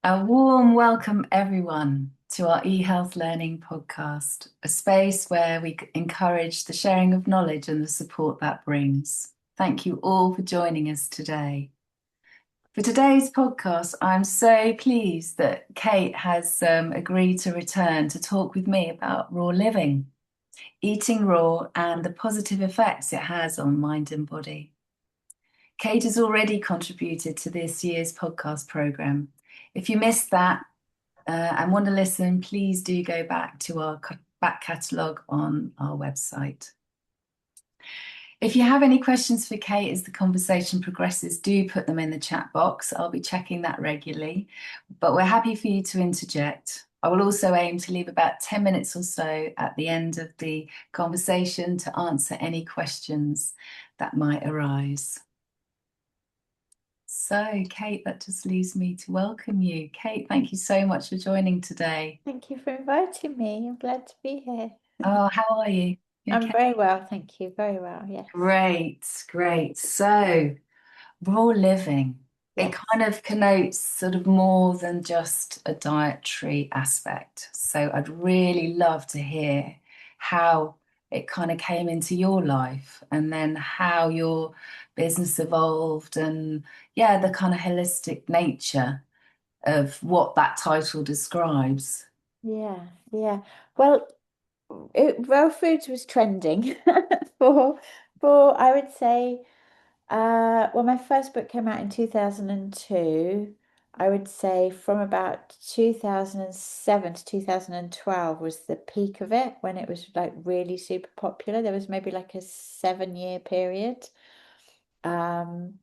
A warm welcome, everyone, to our eHealth Learning podcast, a space where we encourage the sharing of knowledge and the support that brings. Thank you all for joining us today. For today's podcast, I'm so pleased that Kate has agreed to return to talk with me about raw living, eating raw, and the positive effects it has on mind and body. Kate has already contributed to this year's podcast programme. If you missed that, and want to listen, please do go back to our back catalogue on our website. If you have any questions for Kate as the conversation progresses, do put them in the chat box. I'll be checking that regularly, but we're happy for you to interject. I will also aim to leave about 10 minutes or so at the end of the conversation to answer any questions that might arise. So, Kate, that just leaves me to welcome you. Kate, thank you so much for joining today. Thank you for inviting me. I'm glad to be here. Oh, how are you? You I'm okay? very well, thank you. Very well, yes. Great, great. So, raw living, it Yes. kind of connotes sort of more than just a dietary aspect. So, I'd really love to hear how it kind of came into your life and then how your business evolved and, yeah, the kind of holistic nature of what that title describes. Yeah, yeah. Well, raw foods was trending for I would say well, my first book came out in 2002. I would say from about 2007 to 2012 was the peak of it when it was like really super popular. There was maybe like a 7 year period. Um,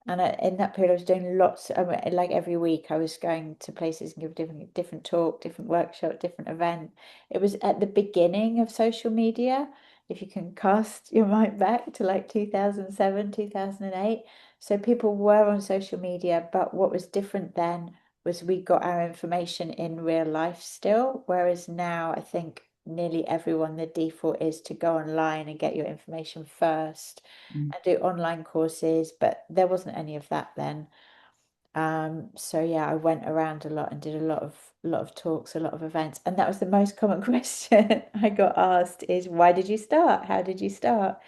and in that period, I was doing lots, like every week, I was going to places and give different talk, different workshop, different event. It was at the beginning of social media, if you can cast your mind back to like 2007, 2008. So people were on social media, but what was different then was we got our information in real life still, whereas now I think nearly everyone, the default is to go online and get your information first Mm. and do online courses, but there wasn't any of that then. So yeah, I went around a lot and did a lot of talks, a lot of events, and that was the most common question I got asked is why did you start? How did you start?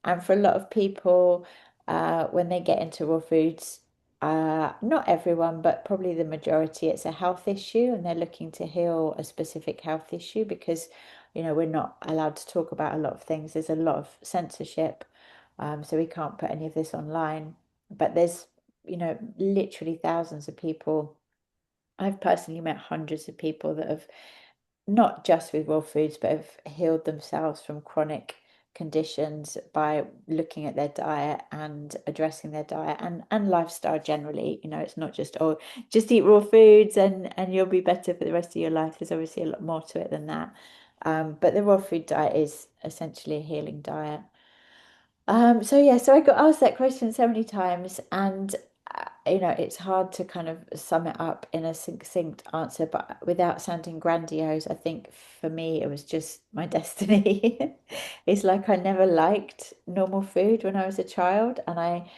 And for a lot of people, when they get into raw foods, not everyone, but probably the majority, it's a health issue, and they're looking to heal a specific health issue because, we're not allowed to talk about a lot of things. There's a lot of censorship, so we can't put any of this online. But there's, literally thousands of people. I've personally met hundreds of people that have not just with raw foods, but have healed themselves from chronic conditions by looking at their diet and addressing their diet and lifestyle generally. It's not just, oh, just eat raw foods and you'll be better for the rest of your life. There's obviously a lot more to it than that. But the raw food diet is essentially a healing diet. So yeah, so I got asked that question so many times, and it's hard to kind of sum it up in a succinct answer, but without sounding grandiose, I think for me it was just my destiny. It's like I never liked normal food when I was a child, and I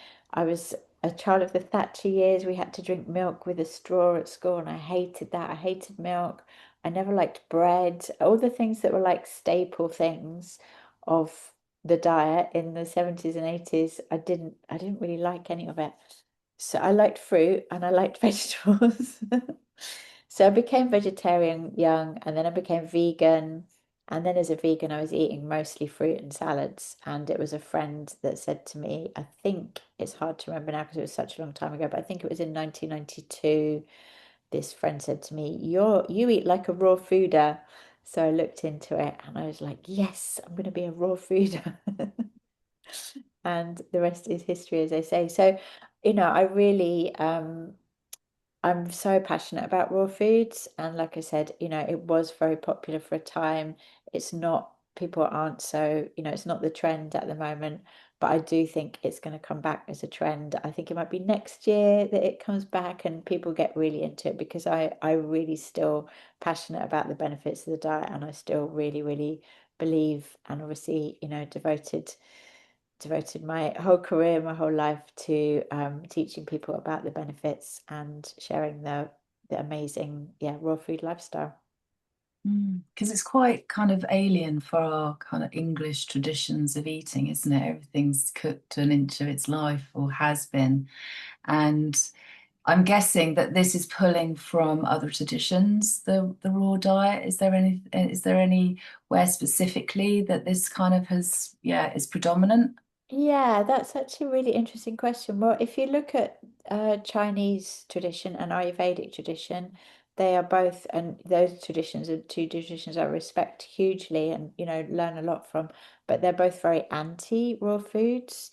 was a child of the Thatcher years. We had to drink milk with a straw at school, and I hated that. I hated milk. I never liked bread. All the things that were like staple things of the diet in the 70s and 80s, I didn't really like any of it. So I liked fruit and I liked vegetables. So I became vegetarian young and then I became vegan. And then as a vegan, I was eating mostly fruit and salads. And it was a friend that said to me, I think it's hard to remember now because it was such a long time ago, but I think it was in 1992. This friend said to me, you eat like a raw fooder. So I looked into it and I was like, yes, I'm going to be a raw fooder. And the rest is history, as they say. So, I really, I'm so passionate about raw foods. And like I said, it was very popular for a time. It's not, people aren't so, it's not the trend at the moment. But I do think it's going to come back as a trend. I think it might be next year that it comes back and people get really into it because I really still passionate about the benefits of the diet and I still really, really believe and obviously, devoted my whole career, my whole life to teaching people about the benefits and sharing the amazing, yeah, raw food lifestyle. Because it's quite kind of alien for our kind of English traditions of eating, isn't it? Everything's cooked to an inch of its life or has been. And I'm guessing that this is pulling from other traditions, the raw diet. Is there anywhere specifically that this kind of has, yeah, is predominant? Yeah, that's actually a really interesting question. Well, if you look at Chinese tradition and Ayurvedic tradition, they are both, and those traditions are two traditions I respect hugely and, learn a lot from, but they're both very anti raw foods.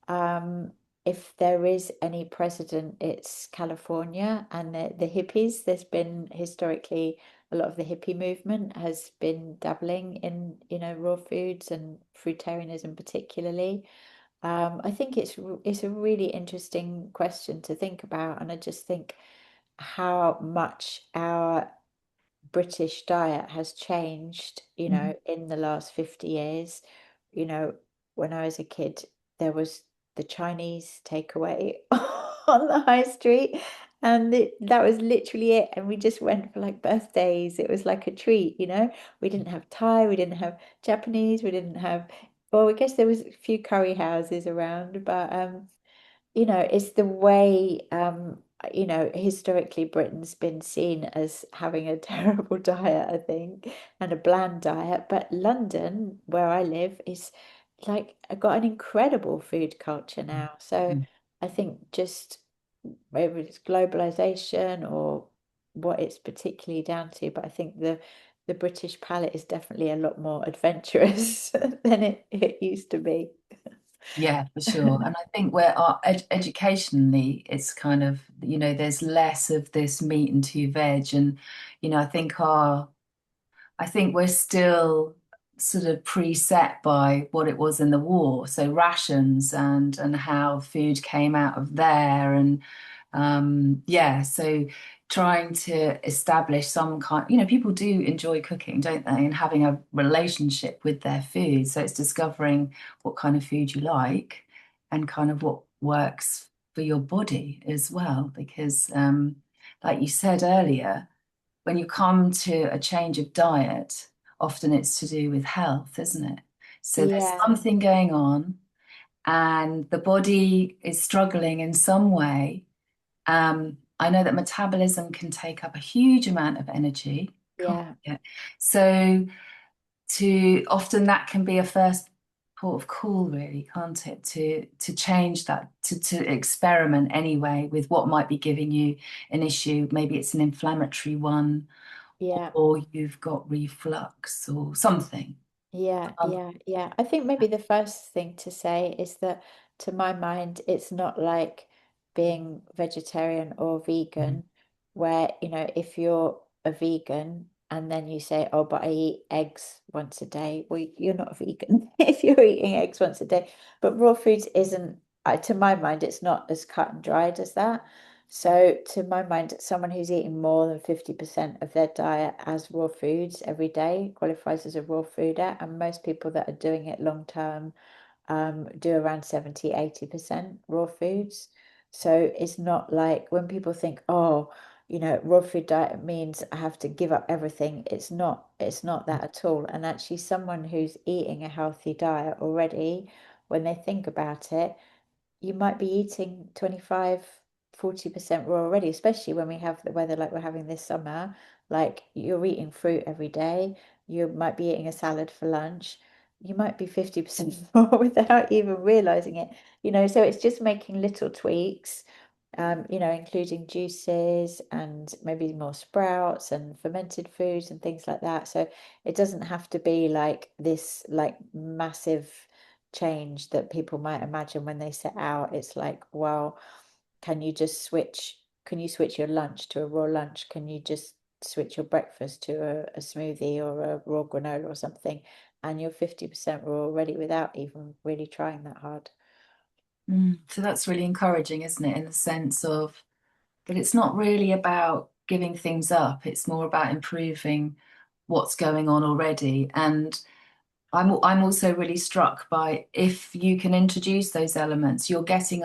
Um, if there is any precedent, it's California and the hippies. There's been historically a lot of the hippie movement has been dabbling in, raw foods and fruitarianism particularly. I think it's a really interesting question to think about, and I just think how much our British diet has changed, Mhm. in the last 50 years. You know, when I was a kid, there was the Chinese takeaway on the high street, and that was literally it. And we just went for like birthdays. It was like a treat, We didn't have Thai, we didn't have Japanese, we didn't have, well, I guess there was a few curry houses around, but it's the way, historically Britain's been seen as having a terrible diet, I think, and a bland diet. But London, where I live, is like got an incredible food culture now. So I think just whether it's globalization or what it's particularly down to, but I think the British palate is definitely a lot more adventurous than it used to be. Yeah, for sure. And I think where our educationally, it's kind of, there's less of this meat and two veg. And, I think we're still sort of preset by what it was in the war. So rations and how food came out of there. And yeah, so trying to establish some kind, people do enjoy cooking, don't they? And having a relationship with their food. So it's discovering what kind of food you like and kind of what works for your body as well. Because like you said earlier, when you come to a change of diet, often it's to do with health, isn't it? So there's Yeah, something going on, and the body is struggling in some way. I know that metabolism can take up a huge amount of energy, can't yeah. it? So to often that can be a first port of call, really, can't it? To change that, to experiment anyway with what might be giving you an issue. Maybe it's an inflammatory one, Yeah, or you've got reflux or something. yeah, Um, yeah, yeah. I think maybe the first thing to say is that, to my mind, it's not like being vegetarian or vegan, where, if you're a vegan and then you say, oh, but I eat eggs once a day, well, you're not a vegan if you're eating eggs once a day. But raw foods isn't, to my mind, it's not as cut and dried as that. So, to my mind, someone who's eating more than 50% of their diet as raw foods every day qualifies as a raw fooder. And most people that are doing it long term do around 70-80% raw foods. So, it's not like when people think, oh, raw food diet means I have to give up everything. It's not that at all. And actually, someone who's eating a healthy diet already, when they think about it, you might be eating 25-40% raw already, especially when we have the weather like we're having this summer. Like you're eating fruit every day, you might be eating a salad for lunch, you might be 50% raw without even realizing it, so it's just making little tweaks, including juices and maybe more sprouts and fermented foods and things like that. So it doesn't have to be like this like massive change that people might imagine when they set out. It's like, well, can you switch your lunch to a raw lunch? Can you just switch your breakfast to a smoothie or a raw granola or something? And you're 50% raw already without even really trying that hard. so that's really encouraging, isn't it? In the sense of that it's not really about giving things up, it's more about improving what's going on already. And I'm also really struck by if you can introduce those elements, you're getting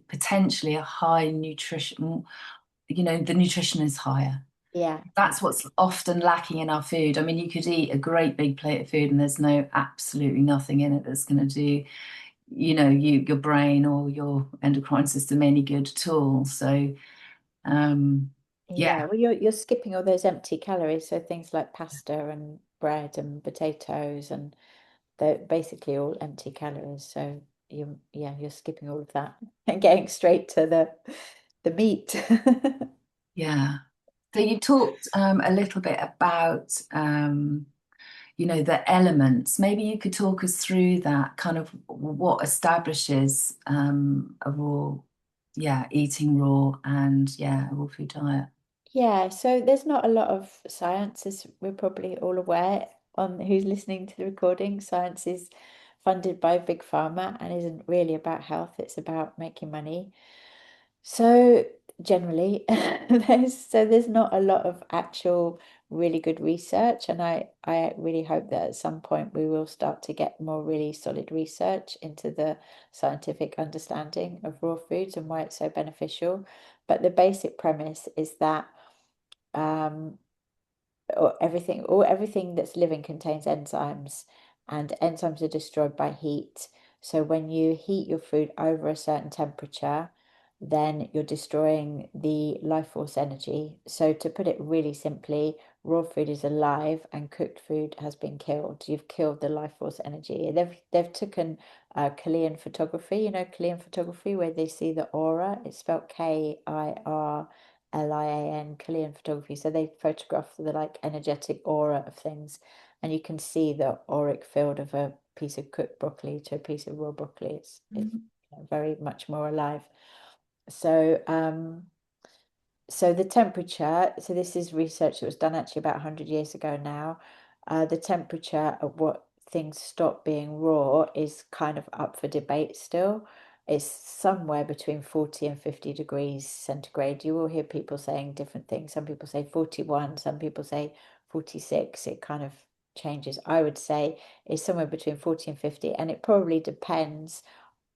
potentially a high nutrition, the nutrition is higher. Yeah, That's exactly. what's often lacking in our food. I mean, you could eat a great big plate of food and there's no absolutely nothing in it that's going to do, your brain or your endocrine system any good at all. So, Yeah, yeah, well, you're skipping all those empty calories, so things like pasta and bread and potatoes, and they're basically all empty calories. So you're skipping all of that and getting straight to the meat. yeah. So you talked a little bit about the elements. Maybe you could talk us through that kind of what establishes a raw, eating raw and a raw food diet. Yeah, so there's not a lot of science, as we're probably all aware on who's listening to the recording. Science is funded by Big Pharma and isn't really about health, it's about making money. So generally, there's not a lot of actual really good research, and I really hope that at some point we will start to get more really solid research into the scientific understanding of raw foods and why it's so beneficial. But the basic premise is that um, or everything that's living contains enzymes, and enzymes are destroyed by heat. So when you heat your food over a certain temperature, then you're destroying the life force energy. So to put it really simply, raw food is alive and cooked food has been killed. You've killed the life force energy. They've taken Chilean photography, Chilean photography where they see the aura. It's spelled KIRLIAN, Chilean photography. So they photograph the like energetic aura of things, and you can see the auric field of a piece of cooked broccoli to a piece of raw broccoli. It's Mhm. very much more alive. So, so the temperature, so this is research that was done actually about 100 years ago now. The temperature at what things stop being raw is kind of up for debate still. It's somewhere between 40 and 50 degrees centigrade. You will hear people saying different things. Some people say 41, some people say 46. It kind of changes. I would say it's somewhere between 40 and 50, and it probably depends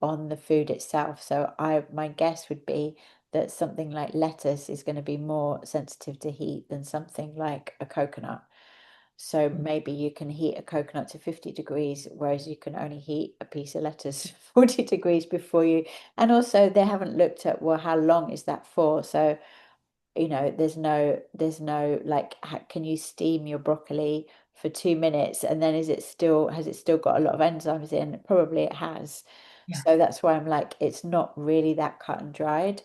on the food itself. So my guess would be that something like lettuce is going to be more sensitive to heat than something like a coconut. So maybe you can heat a coconut to 50 degrees, whereas you can only heat a piece of lettuce 40 degrees before you. And also they haven't looked at, well, how long is that for? So there's no like, can you steam your broccoli for 2 minutes and then has it still got a lot of enzymes in? Probably it has. Yeah. So that's why I'm like, it's not really that cut and dried,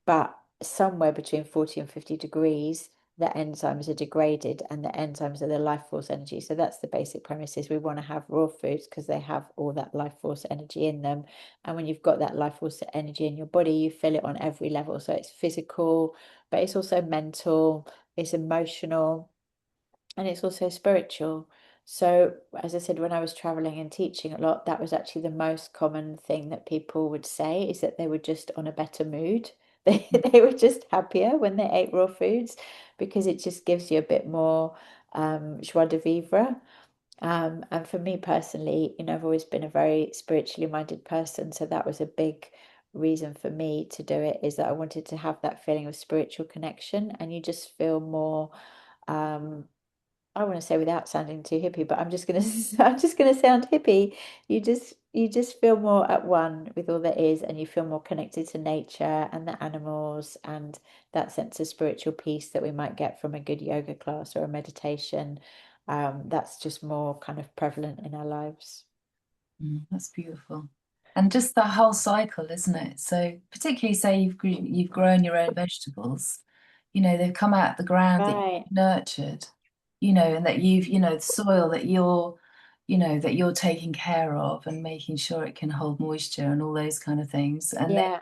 but somewhere between 40 and 50 degrees, the enzymes are degraded, and the enzymes are the life force energy. So that's the basic premise, is we want to have raw foods because they have all that life force energy in them. And when you've got that life force energy in your body, you feel it on every level. So it's physical, but it's also mental, it's emotional, and it's also spiritual. So, as I said, when I was traveling and teaching a lot, that was actually the most common thing that people would say, is that they were just on a better mood. They were just happier when they ate raw foods, because it just gives you a bit more joie de vivre. And for me personally, I've always been a very spiritually minded person, so that was a big reason for me to do it, is that I wanted to have that feeling of spiritual connection, and you just feel more um, I want to say, without sounding too hippie, but I'm just gonna I'm just gonna sound hippie. You just feel more at one with all that is, and you feel more connected to nature and the animals, and that sense of spiritual peace that we might get from a good yoga class or a meditation. That's just more kind of prevalent in our lives. That's beautiful. And just that whole cycle, isn't it? So particularly say you've grown your own vegetables, they've come out of the ground that Right. you've nurtured, and that the soil that you're taking care of and making sure it can hold moisture and all those kind of things. Yeah.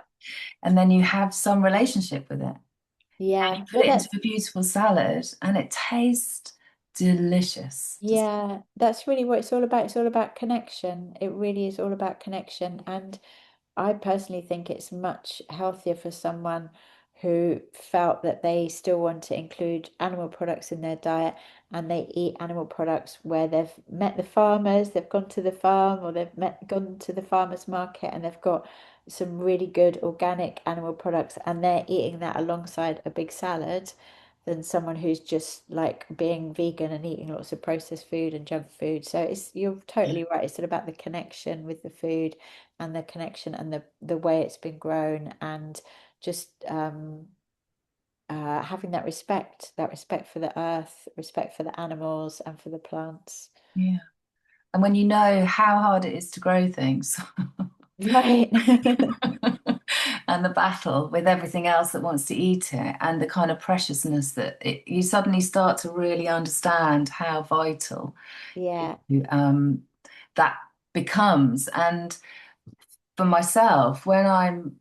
And then you have some relationship with it. And you Yeah. put Well, it into that's a beautiful salad and it tastes delicious. Just yeah, that's really what it's all about. It's all about connection. It really is all about connection. And I personally think it's much healthier for someone who felt that they still want to include animal products in their diet, and they eat animal products where they've met the farmers, they've gone to the farm, or gone to the farmers market, and they've got some really good organic animal products, and they're eating that alongside a big salad, than someone who's just like being vegan and eating lots of processed food and junk food. So you're Yeah. totally right. It's all about the connection with the food, and the connection and the way it's been grown, and just having that respect for the earth, respect for the animals and for the plants. Yeah. And when you know how hard it is to grow things Right. and the battle with everything else that wants to eat it and the kind of preciousness that you suddenly start to really understand how vital Yeah. um, that becomes. And for myself, when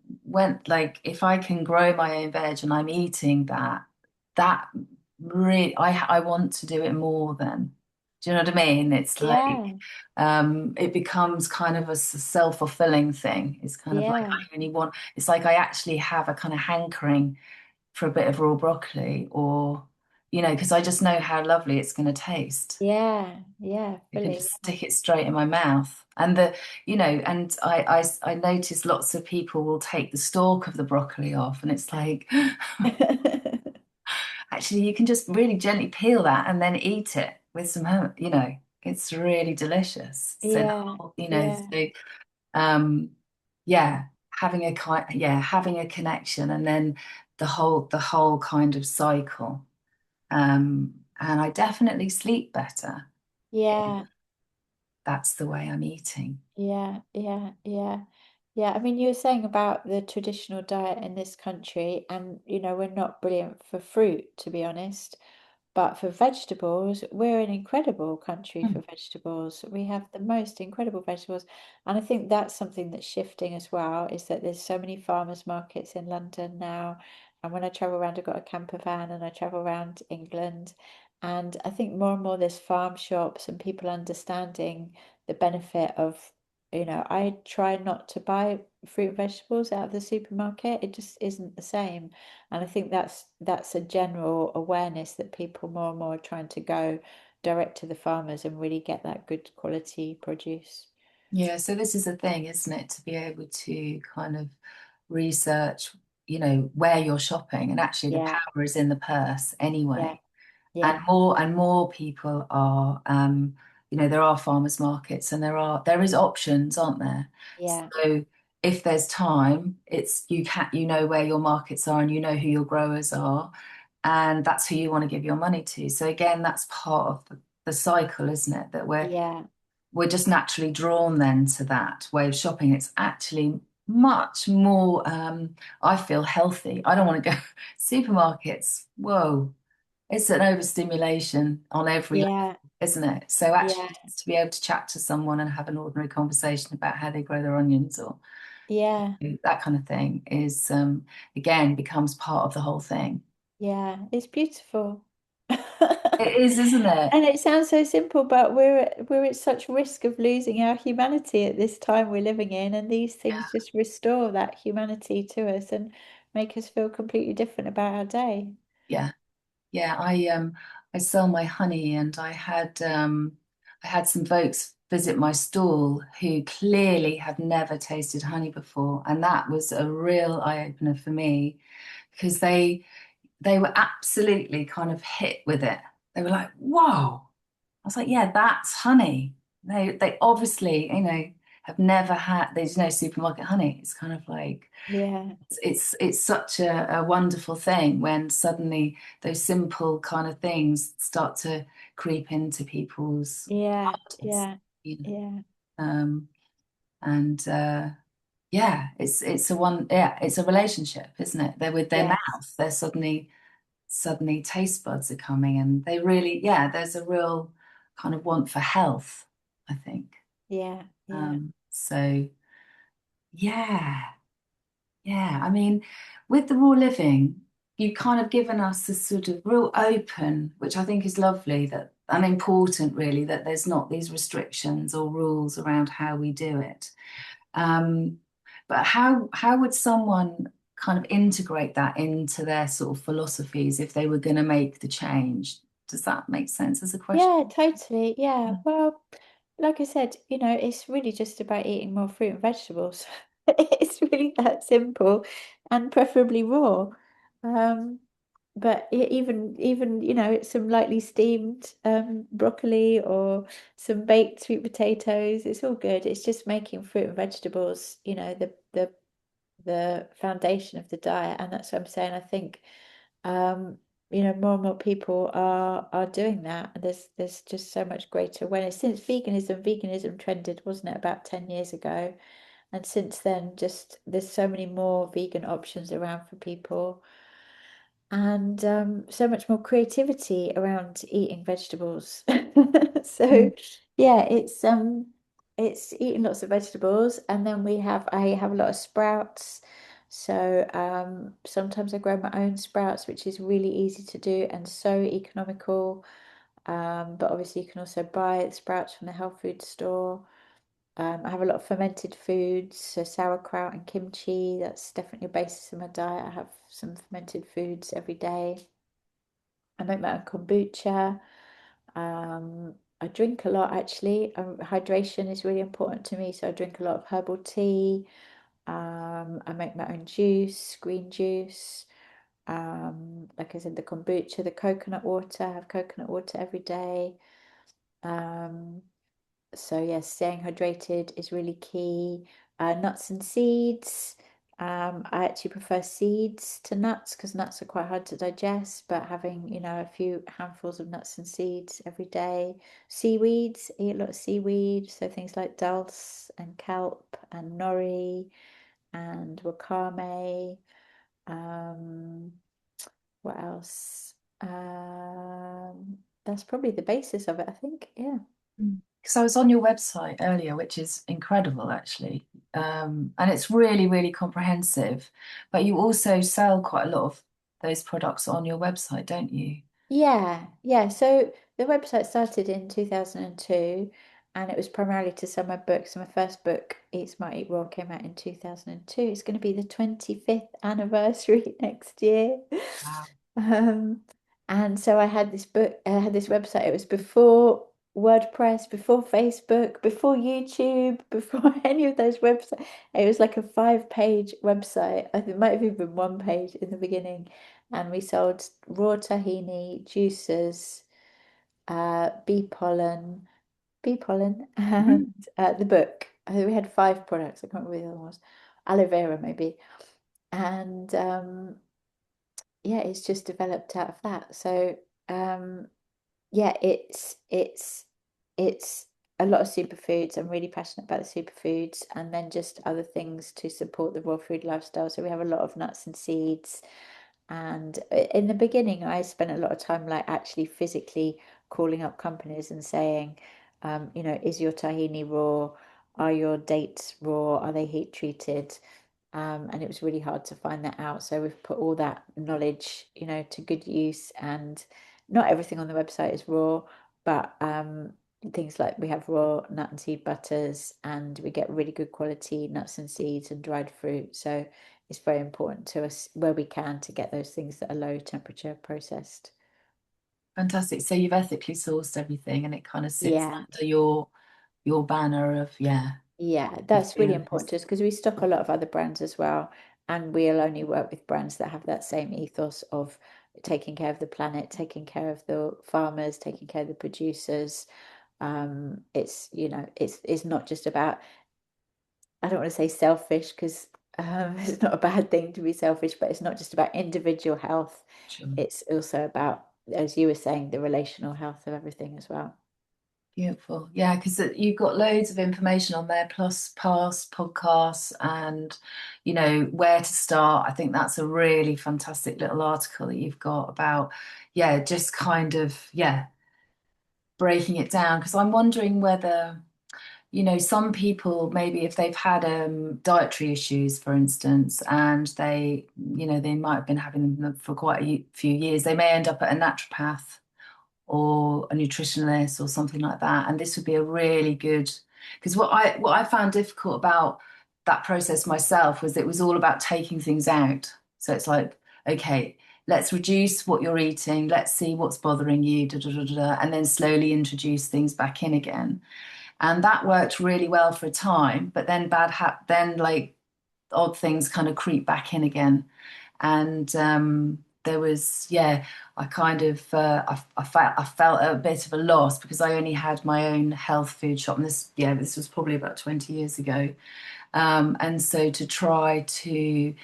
if I can grow my own veg and I'm eating that really, I want to do it more than. Do you know what I mean? It's like Yeah. it becomes kind of a self-fulfilling thing. It's kind of like Yeah. I only want, it's like I actually have a kind of hankering for a bit of raw broccoli or, because I just know how lovely it's going to taste. Yeah. Yeah. I can Fully. just stick it straight in my mouth. And and I notice lots of people will take the stalk of the broccoli off, and it's like, actually, you can just really gently peel that and then eat it with some, it's really delicious. So, Yeah. Yeah. so um, yeah, having a connection, and then the whole kind of cycle. And I definitely sleep better. Yeah. That's the way I'm eating. Yeah. Yeah. Yeah. Yeah. I mean, you were saying about the traditional diet in this country, and we're not brilliant for fruit, to be honest. But for vegetables, we're an incredible country Mm. for vegetables. We have the most incredible vegetables. And I think that's something that's shifting as well, is that there's so many farmers markets in London now. And when I travel around, I've got a camper van and I travel around England. And I think more and more there's farm shops and people understanding the benefit of, I try not to buy fruit and vegetables out of the supermarket. It just isn't the same. And I think that's a general awareness that people more and more are trying to go direct to the farmers and really get that good quality produce. Yeah, so this is the thing, isn't it? To be able to kind of research, where you're shopping, and actually the Yeah, power is in the purse yeah, anyway. And yeah, more people are, there are farmers markets, and there is options, aren't there? yeah, So if there's time, you know where your markets are, and you know who your growers are, and that's who you want to give your money to. So again, that's part of the cycle, isn't it? That yeah, we're just naturally drawn then to that way of shopping. It's actually much more, I feel, healthy. I don't want to go supermarkets. Whoa, it's an overstimulation on every level, yeah, isn't it? So actually, yeah, just to be able to chat to someone and have an ordinary conversation about how they grow their onions or yeah, that kind of thing is, again, becomes part of the whole thing. yeah. It's beautiful. It is, isn't it? And it sounds so simple, but we're at such risk of losing our humanity at this time we're living in, and these things just restore that humanity to us and make us feel completely different about our day. Yeah. Yeah, I sell my honey, and I had some folks visit my stall who clearly had never tasted honey before, and that was a real eye opener for me because they were absolutely kind of hit with it. They were like, "Whoa!" I was like, "Yeah, that's honey." They obviously, have never had. There's no supermarket honey. It's kind of like Yeah, it's such a wonderful thing when suddenly those simple kind of things start to creep into people's yeah, hearts, yeah, you know. yeah, And yeah, it's a relationship, isn't it? They're with their yes, mouth. They're suddenly taste buds are coming, and they really, yeah, there's a real kind of want for health, I think. yeah, yeah, So yeah. Yeah, I mean, with the raw living, you've kind of given us this sort of real open, which I think is lovely that and important really, that there's not these restrictions or rules around how we do it. Um, but how would someone kind of integrate that into their sort of philosophies if they were going to make the change. Does that make sense as a Yeah, question? totally. Yeah. Well, like I said, it's really just about eating more fruit and vegetables. It's really that simple and preferably raw. Um, but even, some lightly steamed broccoli or some baked sweet potatoes, it's all good. It's just making fruit and vegetables, the foundation of the diet. And that's what I'm saying. I think um, more and more people are doing that. And there's just so much greater awareness. Since veganism trended, wasn't it, about 10 years ago? And since then, just there's so many more vegan options around for people and so much more creativity around eating vegetables. So Mm. yeah, it's eating lots of vegetables, and then I have a lot of sprouts. So sometimes I grow my own sprouts, which is really easy to do and so economical. But obviously you can also buy the sprouts from the health food store. I have a lot of fermented foods, so sauerkraut and kimchi. That's definitely a basis of my diet. I have some fermented foods every day. I make my own kombucha. I drink a lot actually. Hydration is really important to me, so I drink a lot of herbal tea. I make my own juice, green juice. Like I said, the kombucha, the coconut water. I have coconut water every day. Um, so yes, staying hydrated is really key. Nuts and seeds. I actually prefer seeds to nuts because nuts are quite hard to digest, but having, a few handfuls of nuts and seeds every day. Seaweeds, eat a lot of seaweed, so things like dulse and kelp and nori and wakame. Um, what else? That's probably the basis of it, I think. Yeah. Because I was on your website earlier, which is incredible actually. And it's really, really comprehensive. But you also sell quite a lot of those products on your website, don't you? Yeah, yeah. So the website started in 2002 and it was primarily to sell my books. So my first book, Eat Smart, Eat Raw, came out in 2002. It's going to be the 25th anniversary next year. Wow. Um, and so I had this book, I had this website. It was before WordPress, before Facebook, before YouTube, before any of those websites. It was like a 5-page website. I think it might have even been 1 page in the beginning. And we sold raw tahini, juices, bee pollen, and Mhm. the book. I think we had 5 products. I can't remember the other ones. Aloe vera, maybe. And yeah, it's just developed out of that. So yeah, it's a lot of superfoods. I'm really passionate about the superfoods, and then just other things to support the raw food lifestyle. So we have a lot of nuts and seeds. And in the beginning, I spent a lot of time like actually physically calling up companies and saying, is your tahini raw? Are your dates raw? Are they heat treated? And it was really hard to find that out. So we've put all that knowledge, to good use. And not everything on the website is raw, but things like we have raw nut and seed butters, and we get really good quality nuts and seeds and dried fruit. So it's very important to us where we can to get those things that are low temperature processed. Fantastic. So you've ethically sourced everything and it kind of sits Yeah. under your banner of, yeah, Yeah, the that's really food. important to us because we stock a lot of other brands as well, and we'll only work with brands that have that same ethos of taking care of the planet, taking care of the farmers, taking care of the producers. It's not just about, I don't want to say selfish because it's not a bad thing to be selfish, but it's not just about individual health. Sure. It's also about, as you were saying, the relational health of everything as well. Beautiful. Yeah, because you've got loads of information on there, plus past podcasts and, where to start. I think that's a really fantastic little article that you've got about, yeah, just kind of, yeah, breaking it down. Because I'm wondering whether, some people, maybe if they've had dietary issues, for instance, and they might have been having them for quite a few years, they may end up at a naturopath or a nutritionist or something like that. And this would be a really good, because what I found difficult about that process myself was it was all about taking things out. So it's like, okay, let's reduce what you're eating, let's see what's bothering you, da, da, da, da, da, and then slowly introduce things back in again. And that worked really well for a time, but then then like odd things kind of creep back in again. And there was, yeah, I felt a bit of a loss because I only had my own health food shop, and this was probably about 20 years ago. And so to try to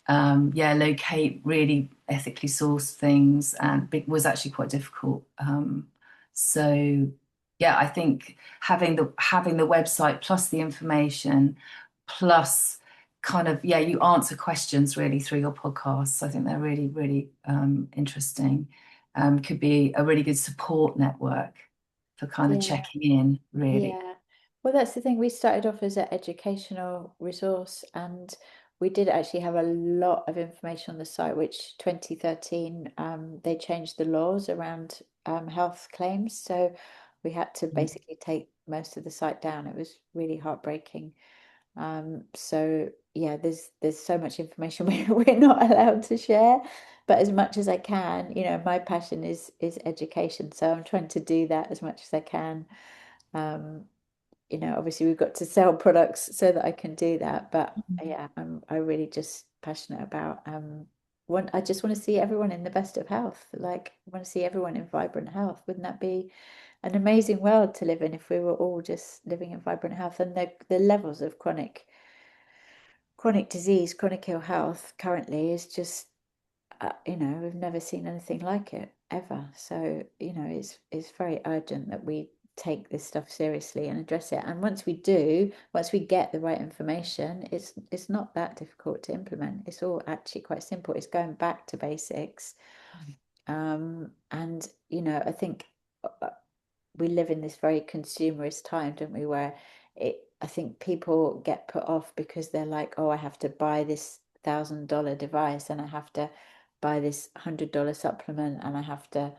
locate really ethically sourced things and it was actually quite difficult. So yeah, I think having the website plus the information plus kind of you answer questions really through your podcasts. I think they're really, really interesting. Could be a really good support network for kind of Yeah. checking in, really. Yeah. Well, that's the thing. We started off as an educational resource, and we did actually have a lot of information on the site, which 2013, they changed the laws around health claims. So we had to basically take most of the site down. It was really heartbreaking. So yeah, there's so much information we're not allowed to share. But as much as I can, my passion is education. So I'm trying to do that as much as I can. Um, obviously we've got to sell products so that I can do that. But yeah, I really just passionate about I just want to see everyone in the best of health. Like I want to see everyone in vibrant health. Wouldn't that be an amazing world to live in if we were all just living in vibrant health? And the levels of chronic disease, chronic ill health currently is just we've never seen anything like it ever. So, it's very urgent that we take this stuff seriously and address it. And once we get the right information, it's not that difficult to implement. It's all actually quite simple. It's going back to basics. And I think we live in this very consumerist time, don't we? Where I think people get put off because they're like, oh, I have to buy this $1,000 device and I have to buy this $100 supplement and I have to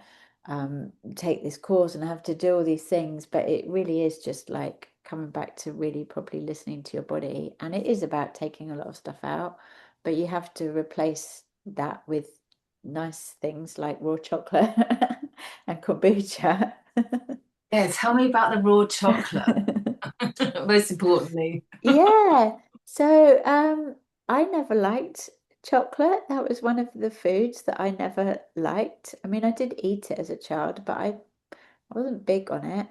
take this course and I have to do all these things. But it really is just like coming back to really probably listening to your body. And it is about taking a lot of stuff out, but you have to replace that with nice things like raw chocolate and kombucha. Yeah, tell me about the raw chocolate, most importantly. Yeah. So, I never liked chocolate. That was one of the foods that I never liked. I mean, I did eat it as a child, but I wasn't big on it.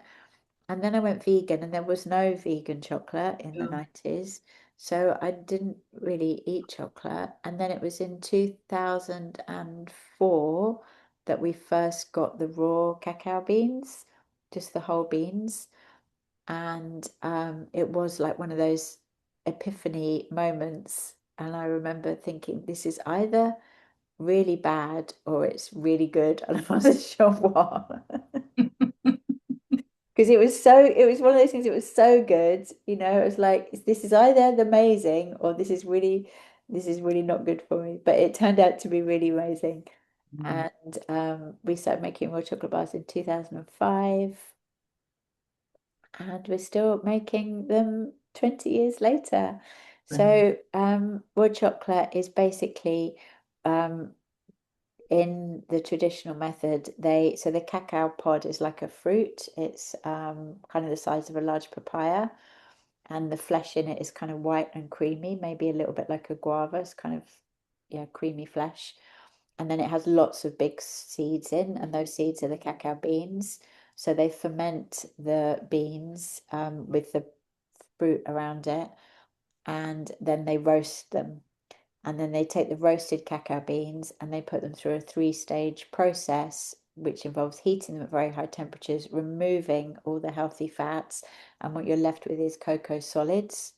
And then I went vegan, and there was no vegan chocolate in the Yeah. 90s. So I didn't really eat chocolate. And then it was in 2004 that we first got the raw cacao beans, just the whole beans. And it was like one of those epiphany moments. And I remember thinking, this is either really bad or it's really good. And I wasn't sure what. Because it was one of those things, it was so good. It was like, this is either amazing or this is really not good for me. But it turned out to be really amazing. Mm, And we started making raw chocolate bars in 2005. And we're still making them 20 years later. brilliant. So, raw chocolate is basically um, in the traditional method. So the cacao pod is like a fruit. It's kind of the size of a large papaya, and the flesh in it is kind of white and creamy, maybe a little bit like a guava. It's kind of, yeah, creamy flesh. And then it has lots of big seeds in, and those seeds are the cacao beans. So they ferment the beans with the fruit around it, and then they roast them. And then they take the roasted cacao beans and they put them through a three-stage process, which involves heating them at very high temperatures, removing all the healthy fats, and what you're left with is cocoa solids.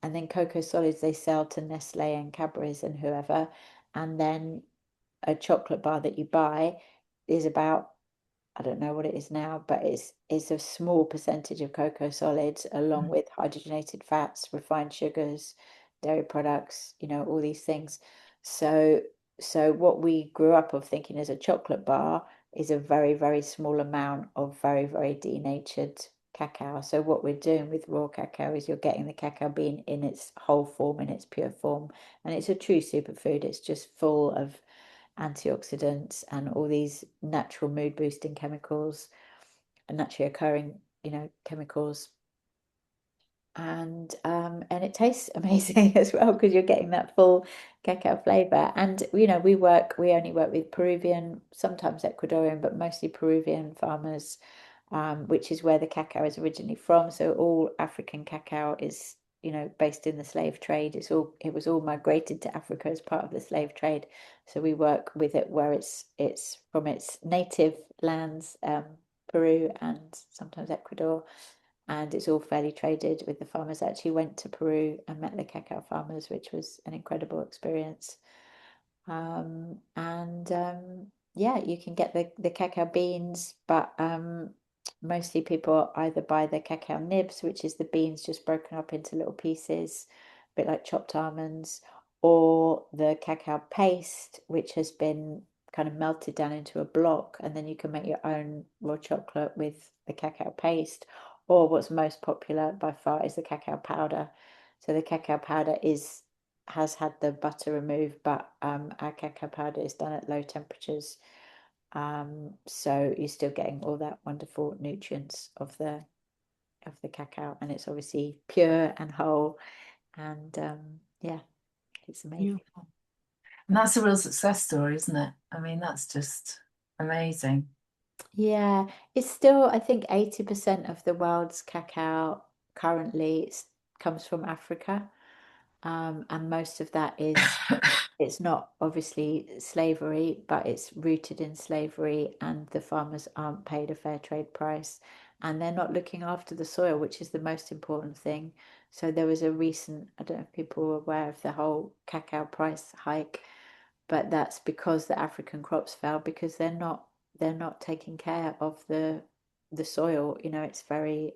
And then cocoa solids they sell to Nestle and Cadbury's and whoever. And then a chocolate bar that you buy is about, I don't know what it is now, but it's a small percentage of cocoa solids along Mm. with hydrogenated fats, refined sugars, dairy products, all these things. So so what we grew up of thinking as a chocolate bar is a very, very small amount of very, very denatured cacao. So what we're doing with raw cacao is you're getting the cacao bean in its whole form, in its pure form, and it's a true superfood. It's just full of antioxidants and all these natural mood boosting chemicals and naturally occurring, chemicals. And it tastes amazing as well because you're getting that full cacao flavor. And we only work with Peruvian, sometimes Ecuadorian, but mostly Peruvian farmers, which is where the cacao is originally from. So all African cacao is, based in the slave trade. It was all migrated to Africa as part of the slave trade. So we work with it where it's from its native lands, Peru and sometimes Ecuador, and it's all fairly traded with the farmers. I actually went to Peru and met the cacao farmers, which was an incredible experience. And Yeah, you can get the cacao beans, but mostly people either buy the cacao nibs, which is the beans just broken up into little pieces, a bit like chopped almonds, or the cacao paste, which has been kind of melted down into a block, and then you can make your own raw chocolate with the cacao paste. Or what's most popular by far is the cacao powder. So the cacao powder has had the butter removed, but our cacao powder is done at low temperatures. So you're still getting all that wonderful nutrients of the cacao, and it's obviously pure and whole, and yeah, it's amazing. Beautiful. And that's a real success story, isn't it? I mean, that's just amazing. Yeah, it's still, I think 80% of the world's cacao currently comes from Africa. And most of that is, it's not obviously slavery, but it's rooted in slavery, and the farmers aren't paid a fair trade price, and they're not looking after the soil, which is the most important thing. So there was a recent, I don't know if people were aware of the whole cacao price hike, but that's because the African crops fell because they're not taking care of the soil. It's very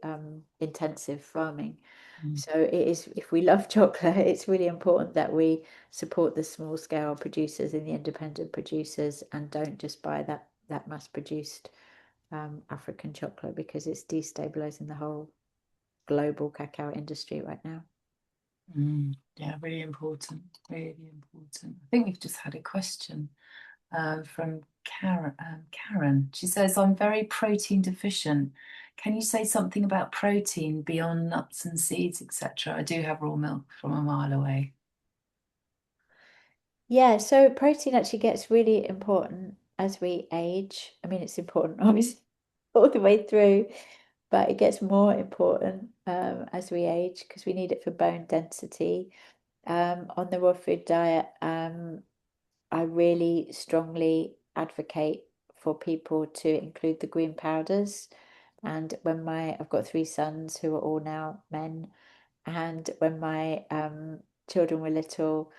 intensive farming. Mm. So it is, if we love chocolate, it's really important that we support the small scale producers and the independent producers, and don't just buy that mass produced African chocolate, because it's destabilizing the whole global cacao industry right now. Mm. Yeah, really important. Really important. I think we've just had a question from Karen. Karen. She says, I'm very protein deficient. Can you say something about protein beyond nuts and seeds, etc.? I do have raw milk from a mile away. Yeah, so protein actually gets really important as we age. I mean, it's important obviously all the way through, but it gets more important as we age because we need it for bone density. On the raw food diet, I really strongly advocate for people to include the green powders. And I've got three sons who are all now men, and when my children were little,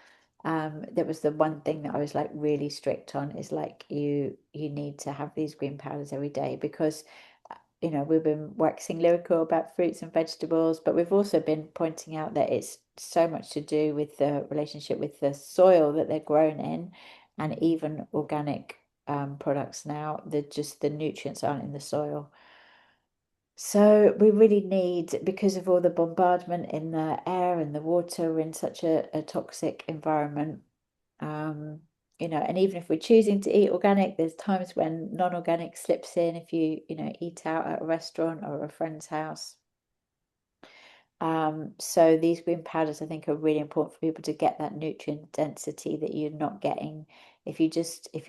that was the one thing that I was like really strict on, is like you need to have these green powders every day, because we've been waxing lyrical about fruits and vegetables, but we've also been pointing out that it's so much to do with the relationship with the soil that they're grown in, and even organic products now, the nutrients aren't in the soil. So we really need, because of all the bombardment in the air and the water, we're in such a toxic environment. Um, and even if we're choosing to eat organic, there's times when non-organic slips in if you eat out at a restaurant or a friend's house. So these green powders, I think, are really important for people to get that nutrient density that you're not getting if you're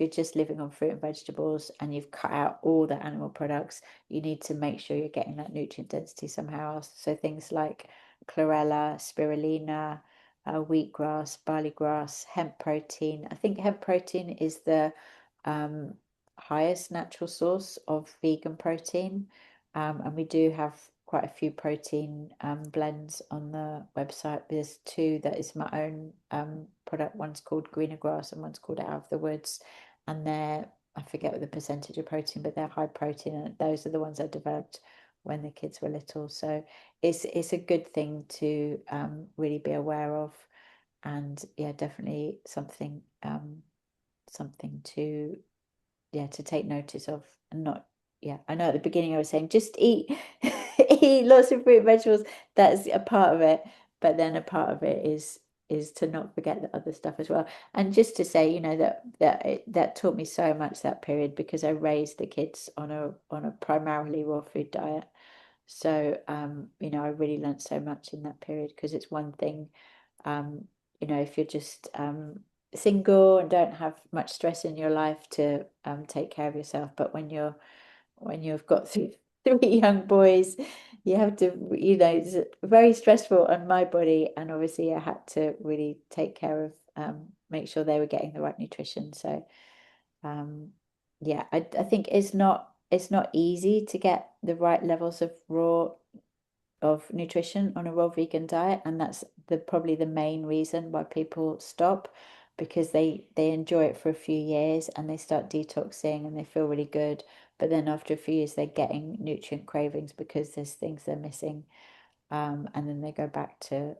just living on fruit and vegetables and you've cut out all the animal products. You need to make sure you're getting that nutrient density somehow else. So things like chlorella, spirulina, wheatgrass, barley grass, hemp protein. I think hemp protein is the um, highest natural source of vegan protein. And we do have quite a few protein blends on the website. There's two that is my own product. One's called Greener Grass and one's called Out of the Woods. And I forget what the percentage of protein, but they're high protein. And those are the ones I developed when the kids were little. So it's a good thing to really be aware of. And yeah, definitely something to, yeah, to take notice of, and not, yeah, I know at the beginning I was saying just eat eat lots of fruit and vegetables. That's a part of it, but then a part of it is to not forget the other stuff as well. And just to say, that taught me so much that period because I raised the kids on a primarily raw food diet. So I really learned so much in that period because it's one thing, um, if you're just single and don't have much stress in your life to take care of yourself, but when you've got three young boys, you have to, it's very stressful on my body, and obviously I had to really take care of, make sure they were getting the right nutrition. So um, yeah, I think it's not easy to get the right levels of nutrition on a raw vegan diet, and that's probably the main reason why people stop, because they enjoy it for a few years and they start detoxing and they feel really good, but then after a few years they're getting nutrient cravings because there's things they're missing, and then they go back to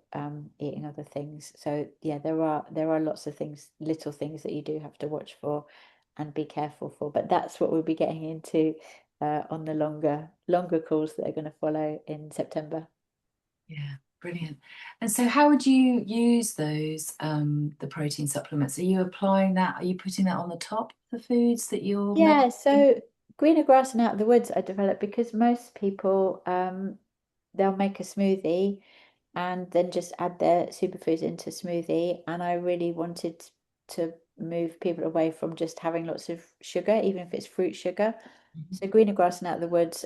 eating other things. So yeah, there are lots of things, little things that you do have to watch for and be careful for. But that's what we'll be getting into on the longer calls that are going to follow in September. Yeah, brilliant. And so how would you use those the protein supplements? Are you applying that? Are you putting that on the top of the foods that you're Yeah, making? so greener grass and out of the woods I developed because most people they'll make a smoothie and then just add their superfoods into smoothie. And I really wanted to move people away from just having lots of sugar, even if it's fruit sugar. Mhm. So greener grass and out of the woods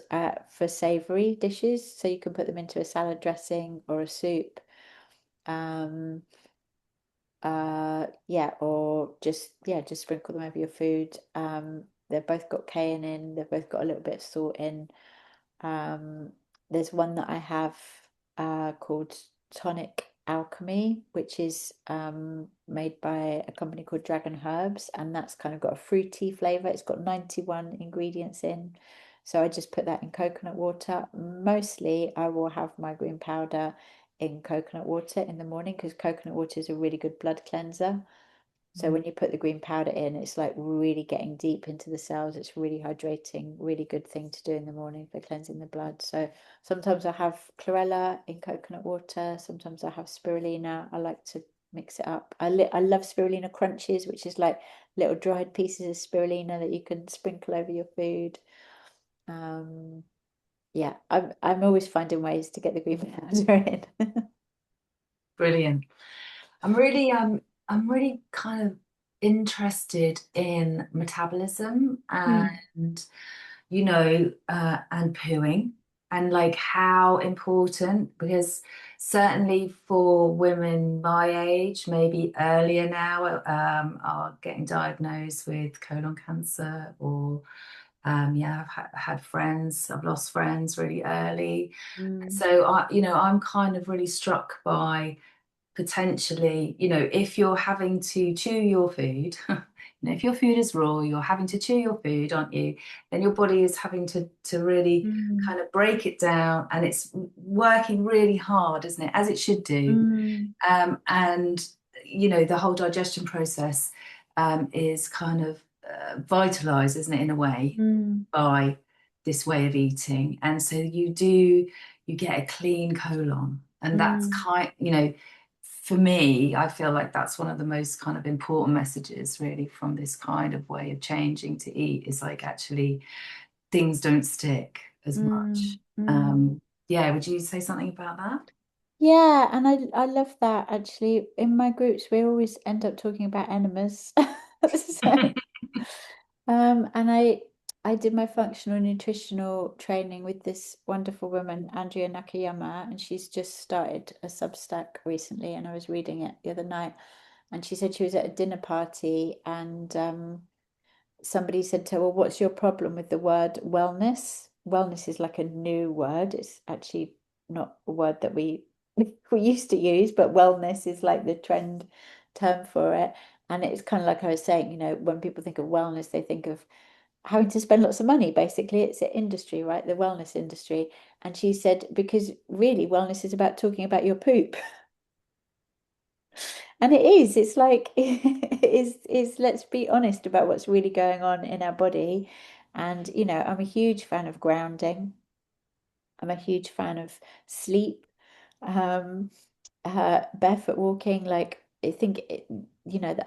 for savory dishes. So you can put them into a salad dressing or a soup. Um, yeah, or just sprinkle them over your food. They've both got cayenne in, they've both got a little bit of salt in. Um, there's one that I have called Tonic Alchemy, which is made by a company called Dragon Herbs, and that's kind of got a fruity flavor. It's got 91 ingredients in. So I just put that in coconut water. Mostly I will have my green powder in coconut water in the morning because coconut water is a really good blood cleanser. So when you put the green powder in, it's like really getting deep into the cells. It's really hydrating, really good thing to do in the morning for cleansing the blood. So sometimes I have chlorella in coconut water. Sometimes I have spirulina. I like to mix it up. I love spirulina crunches, which is like little dried pieces of spirulina that you can sprinkle over your food. Um, yeah, I'm always finding ways to get the green powder in. Brilliant. I'm really kind of interested in metabolism Mm, and pooing and like how important, because certainly for women my age, maybe earlier now, are getting diagnosed with colon cancer or yeah, I've had friends, I've lost friends really early. mm, So I'm kind of really struck by potentially, if you're having to chew your food, if your food is raw, you're having to chew your food, aren't you? Then your body is having to really mm, kind of break it down, and it's working really hard, isn't it? As it should do. mm, And the whole digestion process is kind of vitalized, isn't it, in a way, mm, by this way of eating. And so you get a clean colon. And that's mm, for me, I feel like that's one of the most kind of important messages really from this kind of way of changing to eat, is like actually things don't stick as mm, much. mm. Um, yeah, would you say something about that? Yeah, and I love that actually. In my groups, we always end up talking about enemas. So, and I did my functional nutritional training with this wonderful woman, Andrea Nakayama, and she's just started a Substack recently, and I was reading it the other night, and she said she was at a dinner party and somebody said to her, well, what's your problem with the word wellness? Wellness is like a new word. It's actually not a word that we used to use, but wellness is like the trend term for it. And it's kind of like I was saying, when people think of wellness, they think of having to spend lots of money. Basically, it's an industry, right? The wellness industry. And she said, because really, wellness is about talking about your poop. And it is, it's like is let's be honest about what's really going on in our body. And I'm a huge fan of grounding. I'm a huge fan of sleep. Um, Barefoot walking, like I think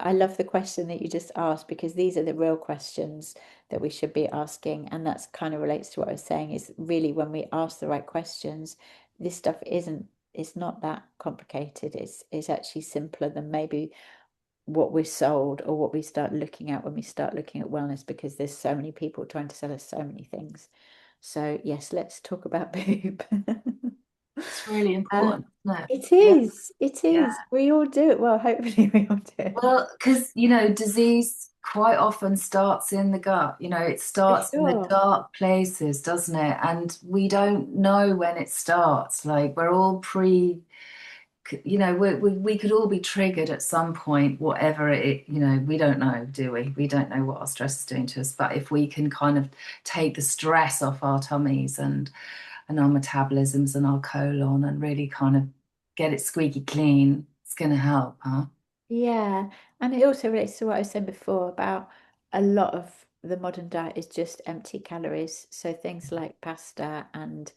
I love the question that you just asked, because these are the real questions that we should be asking, and that's kind of relates to what I was saying, is really when we ask the right questions, this stuff isn't it's not that complicated. It's actually simpler than maybe what we're sold or what we start looking at when we start looking at wellness, because there's so many people trying to sell us so many things. So yes, let's talk about poop. It's really Uh, important, isn't it? it Yeah, is. It yeah. is. We all do it. Well, hopefully we all do it. Well, because, disease quite often starts in the gut. It For starts in the sure. dark places, doesn't it? And we don't know when it starts. Like we're all we could all be triggered at some point, whatever we don't know, do we? We don't know what our stress is doing to us. But if we can kind of take the stress off our tummies and our metabolisms and our colon and really kind of get it squeaky clean, it's going to help, huh? Yeah. And it also relates to what I was saying before about a lot of the modern diet is just empty calories. So things like pasta and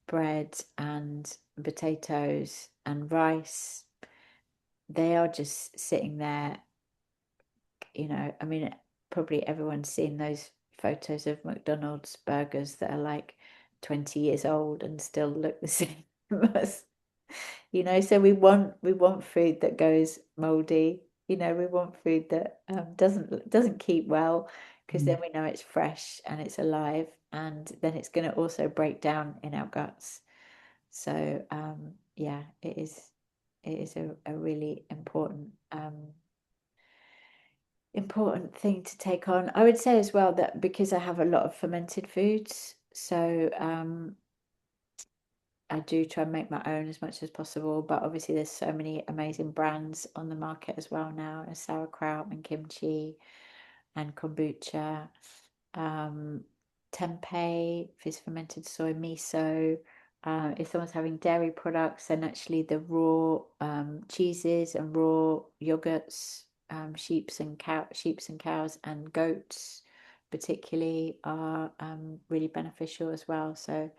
bread and potatoes and rice, they are just sitting there, I mean, probably everyone's seen those photos of McDonald's burgers that are like 20 years old and still look the same as, so we want food that goes moldy, we want food that doesn't keep well, because then Mm. we know it's fresh and it's alive, and then it's going to also break down in our guts. So yeah, it is a really important thing to take on. I would say as well that because I have a lot of fermented foods, so I do try and make my own as much as possible. But obviously, there's so many amazing brands on the market as well now, as sauerkraut and kimchi and kombucha, um, tempeh, fish fermented soy, miso. If someone's having dairy products, then actually the raw cheeses and raw yogurts, sheep's and cows and goats, particularly, are really beneficial as well. So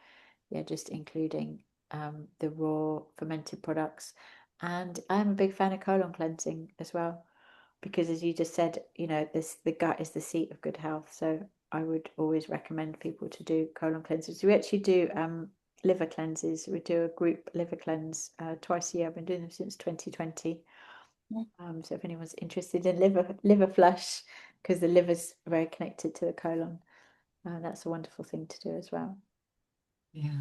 yeah, just including the raw fermented products. And I'm a big fan of colon cleansing as well, because as you just said, the gut is the seat of good health. So I would always recommend people to do colon cleanses. We actually do liver cleanses. We do a group liver cleanse twice a year. I've been doing them since 2020. So if anyone's interested in liver flush, because the liver's very connected to the colon, that's a wonderful thing to do as well. Yeah,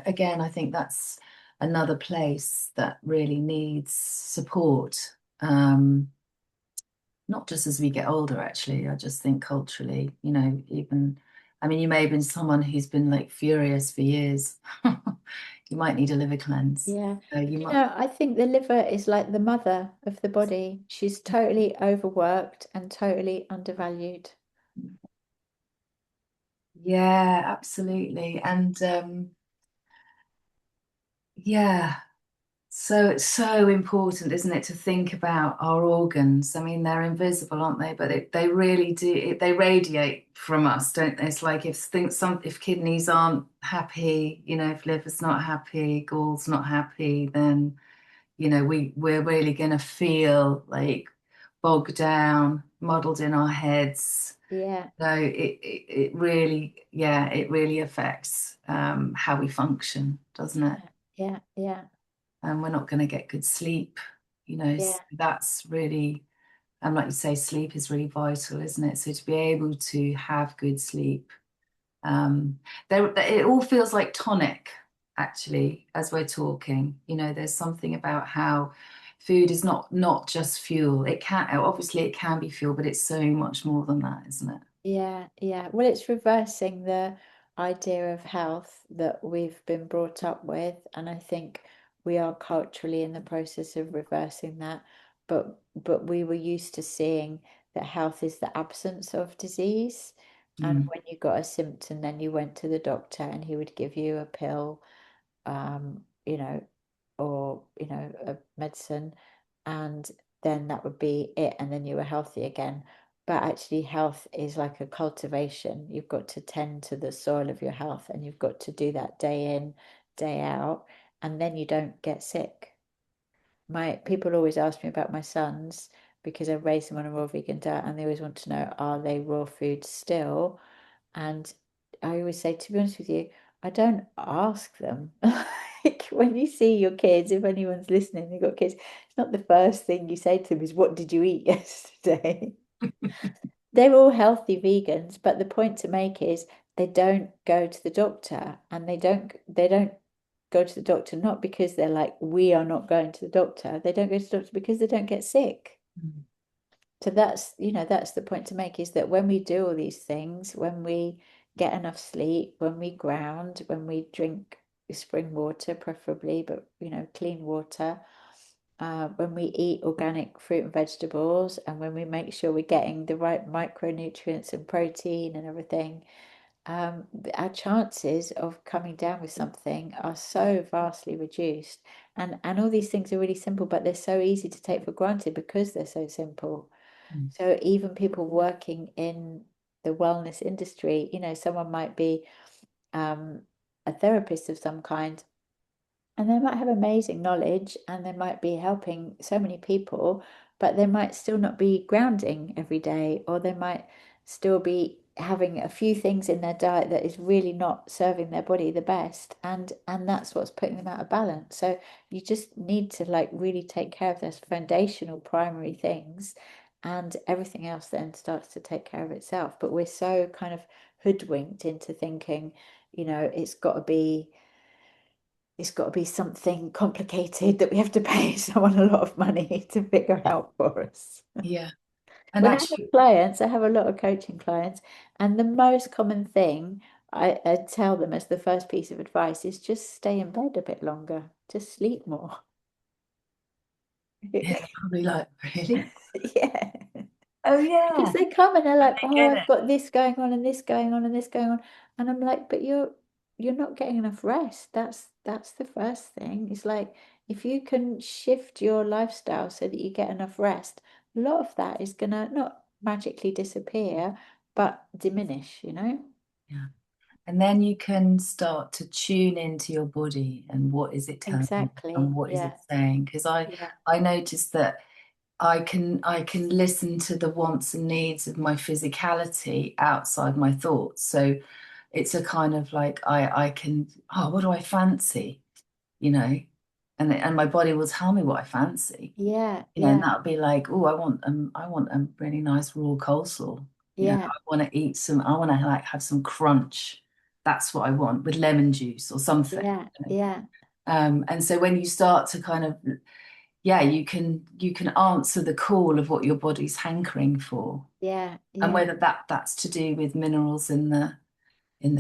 again, I think that's another place that really needs support. Not just as we get older, actually. I just think culturally, even, I mean, you may have been someone who's been like furious for years. You might need a liver cleanse. Yeah. So you You might, know, I think the liver is like the mother of the body. She's totally overworked and totally undervalued. yeah, absolutely. And yeah. So it's so important, isn't it, to think about our organs? I mean, they're invisible, aren't they? But they really do, they radiate from us, don't they? It's like if kidneys aren't happy, if liver's not happy, gall's not happy, then, we're really going to feel like bogged down, muddled in our heads. Yeah, So it really, yeah, it really affects how we function, doesn't it? yeah, yeah, yeah, And we're not going to get good sleep. So yeah, that's really, like you say, sleep is really vital, isn't it? So to be able to have good sleep, it all feels like tonic, actually, as we're talking. There's something about how food is not just fuel. Obviously it can be fuel, but it's so much more than that, isn't it? yeah, yeah. Well, it's reversing the idea of health that we've been brought up with, and I think we are culturally in the process of reversing that. But we were used to seeing that health is the absence of disease, and Mm. when you got a symptom, then you went to the doctor and he would give you a pill, you know, or, a medicine, and then that would be it, and then you were healthy again. But actually, health is like a cultivation. You've got to tend to the soil of your health, and you've got to do that day in, day out, and then you don't get sick. My people always ask me about my sons because I raised them on a raw vegan diet, and they always want to know, are they raw food still? And I always say, to be honest with you, I don't ask them. Like when you see your kids, if anyone's listening, they've got kids, it's not the first thing you say to them is, what did you eat yesterday? They're all healthy vegans, but the point to make is they don't go to the doctor, and they don't go to the doctor not because they're like, we are not going to the doctor. They don't go to the doctor because they don't get sick. Mm. So that's the point to make, is that when we do all these things, when we get enough sleep, when we ground, when we drink spring water, preferably, but clean water, when we eat organic fruit and vegetables, and when we make sure we're getting the right micronutrients and protein and everything, our chances of coming down with something are so vastly reduced. And all these things are really simple, but they're so easy to take for granted because they're so simple. Mm. So even people working in the wellness industry, someone might be um, a therapist of some kind, and they might have amazing knowledge and they might be helping so many people, but they might still not be grounding every day, or they might still be having a few things in their diet that is really not serving their body the best, and that's what's putting them out of balance. So you just need to like really take care of those foundational primary things, and everything else then starts to take care of itself. But we're so kind of hoodwinked into thinking, it's got to be something complicated that we have to pay someone a lot of money to figure out for us. Yeah. And When I have actually, clients, I have a lot of coaching clients, and the most common thing I tell them as the first piece of advice is just stay in bed a bit longer, just sleep more. yeah, they're probably like, really? Yeah. Oh, Because yeah. they come and they're And like, they oh, get I've it. got this going on and this going on and this going on. And I'm like, but you're not getting enough rest. That's the first thing. It's like if you can shift your lifestyle so that you get enough rest, a lot of that is gonna not magically disappear, but diminish. Yeah. And then you can start to tune into your body and what is it telling you and Exactly. what is it Yeah. saying? Because Yeah. I noticed that I can listen to the wants and needs of my physicality outside my thoughts. So it's a kind of like I can, oh, what do I fancy? You know, and my body will tell me what I fancy. Yeah. And Yeah. that'll be like, oh, I want a really nice raw coleslaw. Yeah. I want to eat some, I want to like have some crunch. That's what I want with lemon juice or something. Yeah. Yeah. And so when you start to kind of, yeah, you can answer the call of what your body's hankering for, Yeah. and Yeah. whether that's to do with minerals in the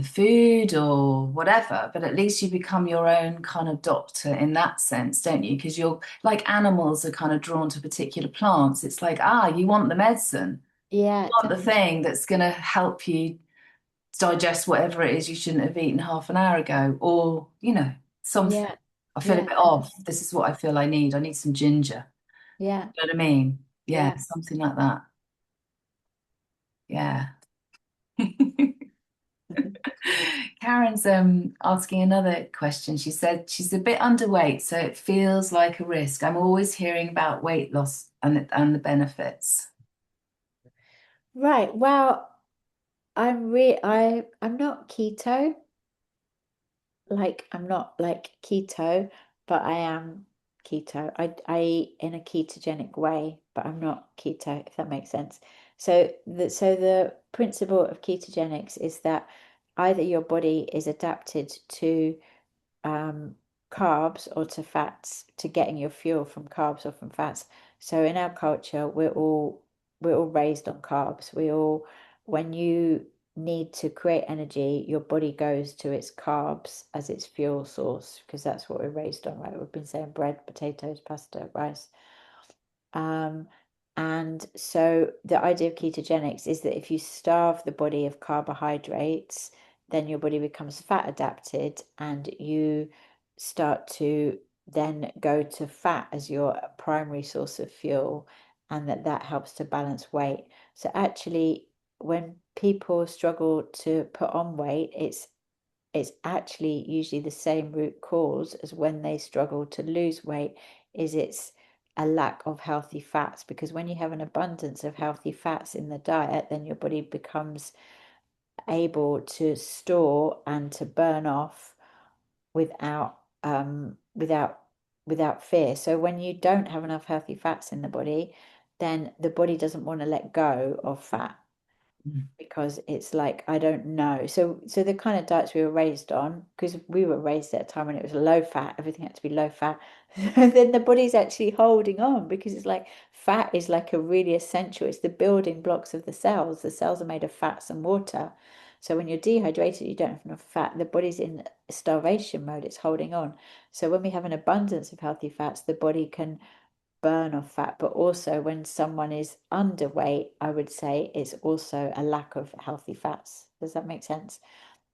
food or whatever, but at least you become your own kind of doctor in that sense, don't you? Because you're like animals are kind of drawn to particular plants. It's like, you want the medicine, Yeah. you want the thing that's going to help you digest whatever it is you shouldn't have eaten half an hour ago, or, something. Yeah. I feel a Yeah. bit off. This is what I feel I need. I need some ginger. Yeah. You know what I mean? Yeah, Yeah. something like that. Yeah. Karen's asking another question. She said she's a bit underweight, so it feels like a risk. I'm always hearing about weight loss and the benefits. Right. Well, I'm not keto. Like I'm not like keto, but I am keto. I eat in a ketogenic way, but I'm not keto, if that makes sense. So the principle of ketogenics is that either your body is adapted to um, carbs or to fats, to getting your fuel from carbs or from fats. So in our culture, we're all raised on carbs. When you need to create energy, your body goes to its carbs as its fuel source, because that's what we're raised on, right? We've been saying bread, potatoes, pasta, rice. Um, and so the idea of ketogenics is that if you starve the body of carbohydrates, then your body becomes fat adapted, and you start to then go to fat as your primary source of fuel. and that helps to balance weight. So actually, when people struggle to put on weight, it's actually usually the same root cause as when they struggle to lose weight, is it's a lack of healthy fats. Because when you have an abundance of healthy fats in the diet, then your body becomes able to store and to burn off without without fear. So when you don't have enough healthy fats in the body, then the body doesn't want to let go of fat, Mm. because it's like, I don't know. So the kind of diets we were raised on, because we were raised at a time when it was low fat, everything had to be low fat. Then the body's actually holding on, because it's like fat is like a really essential, it's the building blocks of the cells. The cells are made of fats and water. So when you're dehydrated, you don't have enough fat, the body's in starvation mode, it's holding on. So when we have an abundance of healthy fats, the body can burn of fat. But also when someone is underweight, I would say it's also a lack of healthy fats. Does that make sense?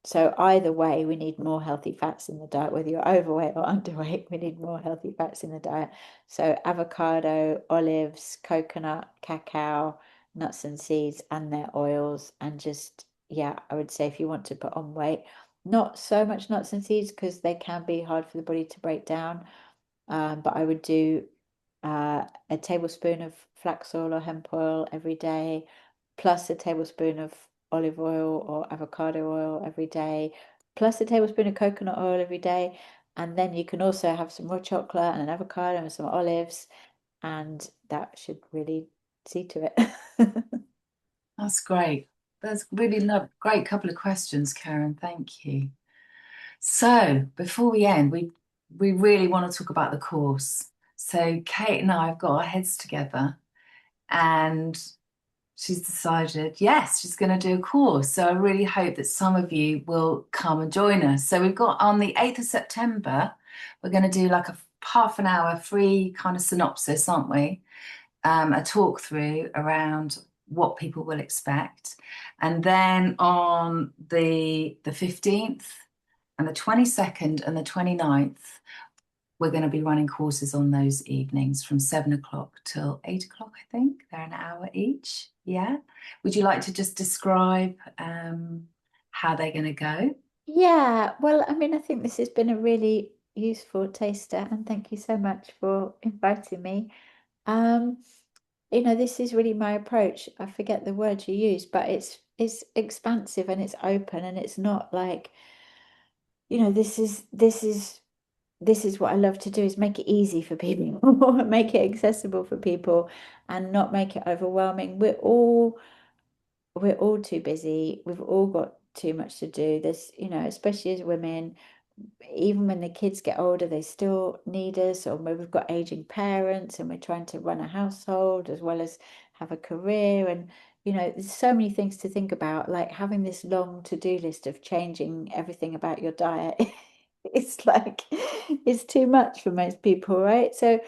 So either way, we need more healthy fats in the diet, whether you're overweight or underweight, we need more healthy fats in the diet. So avocado, olives, coconut, cacao, nuts and seeds, and their oils. And just, yeah, I would say if you want to put on weight, not so much nuts and seeds because they can be hard for the body to break down. But I would do a tablespoon of flax oil or hemp oil every day, plus a tablespoon of olive oil or avocado oil every day, plus a tablespoon of coconut oil every day. And then you can also have some raw chocolate and an avocado and some olives, and that should really see to it. That's great. That's really great couple of questions, Karen. Thank you. So before we end, we really want to talk about the course. So Kate and I have got our heads together, and she's decided, yes, she's going to do a course. So I really hope that some of you will come and join us. So we've got on the 8th of September, we're going to do like a half an hour free kind of synopsis, aren't we? A talk through around what people will expect. And then on the 15th and the 22nd and the 29th, we're going to be running courses on those evenings from 7 o'clock till 8 o'clock, I think. They're an hour each. Yeah. Would you like to just describe how they're going to go? Yeah, well, I mean, I think this has been a really useful taster, and thank you so much for inviting me. Um, this is really my approach. I forget the word you use, but it's expansive and it's open, and it's not like, this is what I love to do, is make it easy for people, make it accessible for people, and not make it overwhelming. We're all too busy. We've all got too much to do. Especially as women, even when the kids get older, they still need us, or maybe we've got aging parents and we're trying to run a household as well as have a career. And, there's so many things to think about, like having this long to-do list of changing everything about your diet. It's like, it's too much for most people, right? So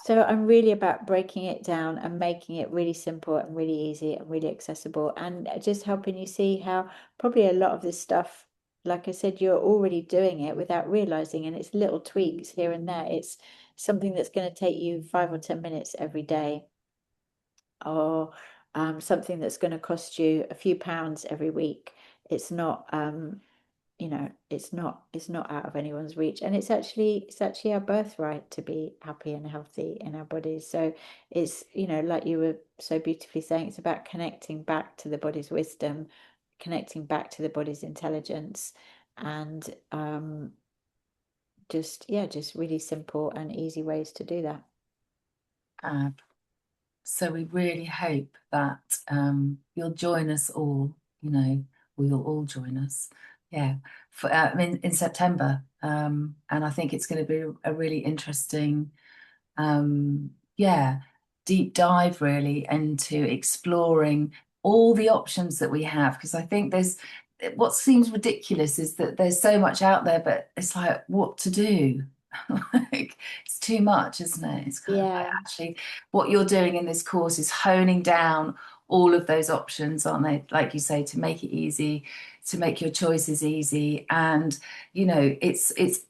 I'm really about breaking it down and making it really simple and really easy and really accessible, and just helping you see how probably a lot of this stuff, like I said, you're already doing it without realizing, and it's little tweaks here and there. It's something that's going to take you 5 or 10 minutes every day, or something that's going to cost you a few pounds every week. It's not, it's not out of anyone's reach, and it's actually our birthright to be happy and healthy in our bodies. So it's, like you were so beautifully saying, it's about connecting back to the body's wisdom, connecting back to the body's intelligence, and just really simple and easy ways to do that. Uh, so we really hope that you'll join us all, or you'll all join us. Yeah, in September. And I think it's going to be a really interesting yeah, deep dive really into exploring all the options that we have. Because I think there's what seems ridiculous is that there's so much out there, but it's like what to do. Like it's too much, isn't it? It's kind of like Yeah. actually what you're doing in this course is honing down all of those options, aren't they? Like you say, to make it easy, to make your choices easy. And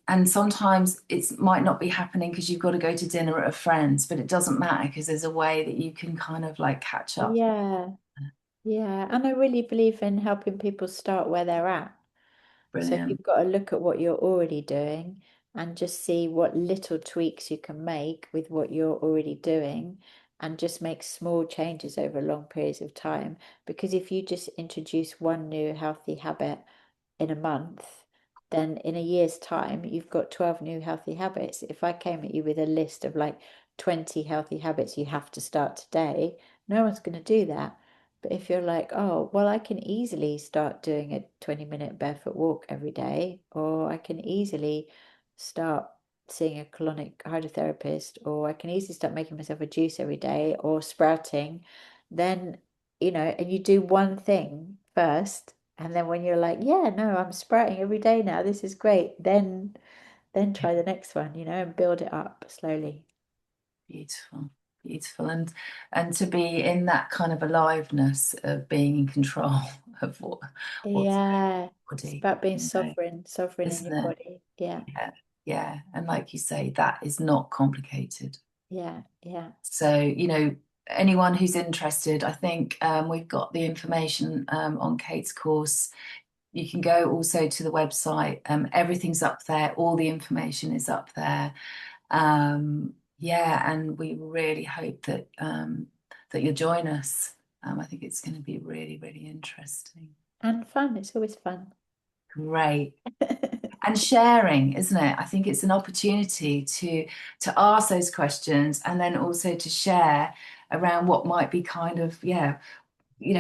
and sometimes it might not be happening because you've got to go to dinner at a friend's, but it doesn't matter because there's a way that you can kind of like catch up. Yeah, yeah. And I really believe in helping people start where they're at. So Brilliant. you've got to look at what you're already doing and just see what little tweaks you can make with what you're already doing and just make small changes over long periods of time. Because if you just introduce one new healthy habit in a month, then in a year's time, you've got 12 new healthy habits. If I came at you with a list of like 20 healthy habits you have to start today, no one's going to do that. But if you're like, oh, well, I can easily start doing a 20-minute barefoot walk every day, or I can easily start seeing a colonic hydrotherapist, or I can easily start making myself a juice every day or sprouting, then, and you do one thing first, and then when you're like, yeah, no, I'm sprouting every day now, this is great, then try the next one, and build it up slowly. Beautiful, beautiful, and to be in that kind of aliveness of being in control of what's going Yeah, on in your it's body, about being sovereign in isn't your it? body. Yeah, Yeah, yeah. And like you say, that is not complicated. yeah, yeah. So, anyone who's interested, I think we've got the information on Kate's course. You can go also to the website. Everything's up there. All the information is up there. Yeah, and we really hope that you'll join us. I think it's going to be really, really interesting. And fun, it's always fun. Great. And sharing, isn't it? I think it's an opportunity to ask those questions and then also to share around what might be kind of, yeah,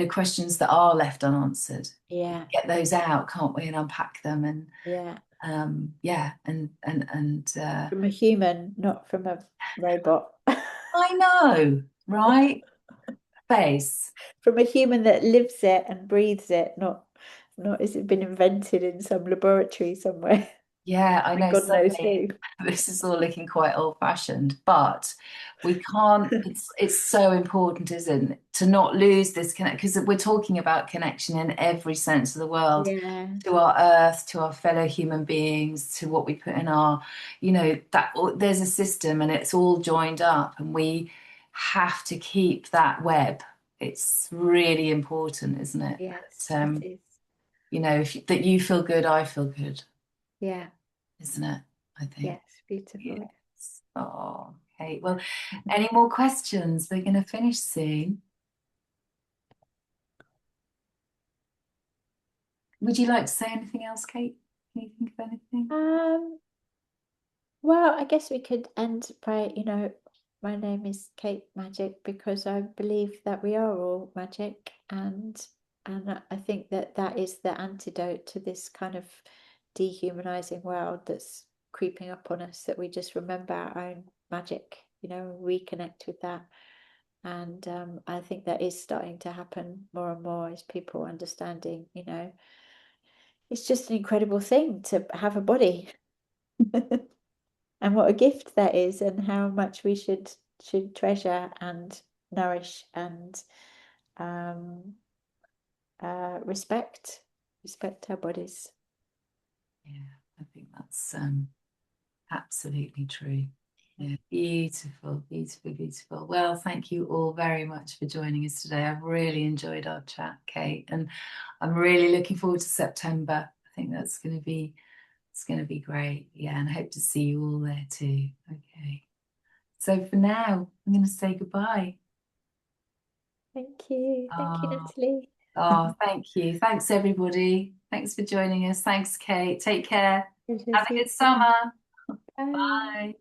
questions that are left unanswered. Yeah, Get those out, can't we, and unpack them and yeah. yeah, and From a human, not from a robot. I know, right? Face. From a human that lives it and breathes it, not is it been invented in some laboratory somewhere Yeah, I by know God knows suddenly who. this is all looking quite old-fashioned, but we can't, it's so important, isn't it, to not lose this connect because we're talking about connection in every sense of the world, Yeah, to our earth, to our fellow human beings, to what we put in our, that there's a system and it's all joined up and we have to keep that web. It's really important, isn't it? yes, That, it is. that you feel good, I feel good, Yeah, isn't it? I think. yes, beautiful. Yes. Oh, okay. Well, any more questions? We're going to finish soon. Would you like to say anything else, Kate? Can you think of anything? Um, well, I guess we could end by, my name is Kate Magic because I believe that we are all magic, and I think that that is the antidote to this kind of dehumanizing world that's creeping up on us, that we just remember our own magic, reconnect with that. And I think that is starting to happen more and more as people understanding, it's just an incredible thing to have a body. And what a gift that is, and how much we should treasure and nourish and um, respect our bodies. Yeah, I think that's absolutely true. Yeah, beautiful, beautiful, beautiful. Well, thank you all very much for joining us today. I've really enjoyed our chat, Kate, and I'm really looking forward to September. I think that's going to be it's going to be great. Yeah, and I hope to see you all there too. Okay. So for now, I'm going to say goodbye. Thank you, Oh, Natalie. oh, thank you. Thanks, everybody. Thanks for joining us. Thanks, Kate. Take care. Pleasure, Have a see you good soon. summer. Bye. Bye.